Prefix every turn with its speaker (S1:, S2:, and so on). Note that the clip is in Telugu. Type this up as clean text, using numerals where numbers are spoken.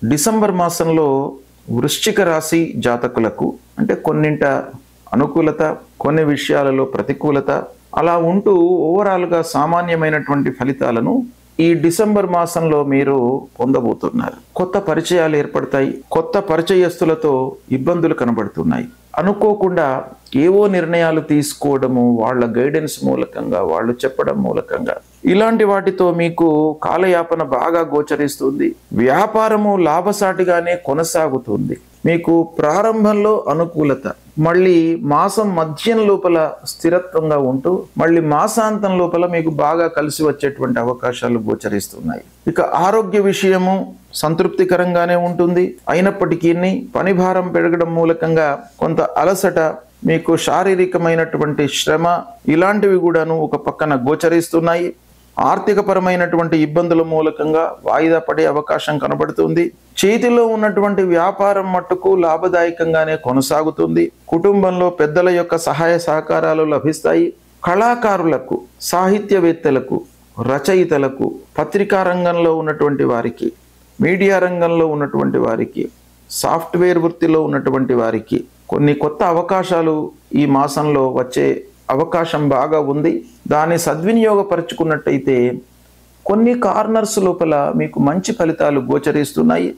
S1: డిసెంబర్ మాసంలో వృశ్చిక రాశి జాతకులకు అంటే కొన్నింట అనుకూలత, కొన్ని విషయాలలో ప్రతికూలత అలా ఉంటూ ఓవరాల్గా సామాన్యమైనటువంటి ఫలితాలను ఈ డిసెంబర్ మాసంలో మీరు పొందబోతున్నారు. కొత్త పరిచయాలు ఏర్పడతాయి. కొత్త పరిచయస్తులతో ఇబ్బందులు కనబడుతున్నాయి. అనుకోకుండా ఏవో నిర్ణయాలు తీసుకోవడము, వాళ్ళ గైడెన్స్ మూలకంగా, వాళ్ళు చెప్పడం మూలకంగా, ఇలాంటి వాటితో మీకు కాలయాపన బాగా గోచరిస్తుంది. వ్యాపారము లాభసాటిగానే కొనసాగుతుంది. మీకు ప్రారంభంలో అనుకూలత, మళ్ళీ మాసం మధ్యం లోపల స్థిరత్వంగా ఉంటూ మళ్ళీ మాసాంతం లోపల మీకు బాగా కలిసి వచ్చేటువంటి అవకాశాలు గోచరిస్తున్నాయి. ఇక ఆరోగ్య విషయము సంతృప్తికరంగానే ఉంటుంది. అయినప్పటికీ పని భారం పెరగడం మూలకంగా కొంత అలసట, మీకు శారీరకమైనటువంటి శ్రమ ఇలాంటివి కూడాను ఒక పక్కన గోచరిస్తున్నాయి. ఆర్థికపరమైనటువంటి ఇబ్బందుల మూలకంగా వాయిదా పడే అవకాశం కనబడుతుంది. చేతిలో ఉన్నటువంటి వ్యాపారం మట్టుకు లాభదాయకంగానే కొనసాగుతుంది. కుటుంబంలో పెద్దల యొక్క సహాయ సహకారాలు లభిస్తాయి. కళాకారులకు, సాహిత్యవేత్తలకు, రచయితలకు, పత్రికా రంగంలో ఉన్నటువంటి వారికి, మీడియా రంగంలో ఉన్నటువంటి వారికి, సాఫ్ట్వేర్ వృత్తిలో ఉన్నటువంటి వారికి కొన్ని కొత్త అవకాశాలు ఈ మాసంలో వచ్చే అవకాశం బాగా ఉంది. దాన్ని సద్వినియోగపరుచుకున్నట్టయితే కొన్ని కార్నర్స్ లోపల మీకు మంచి ఫలితాలు గోచరిస్తున్నాయి.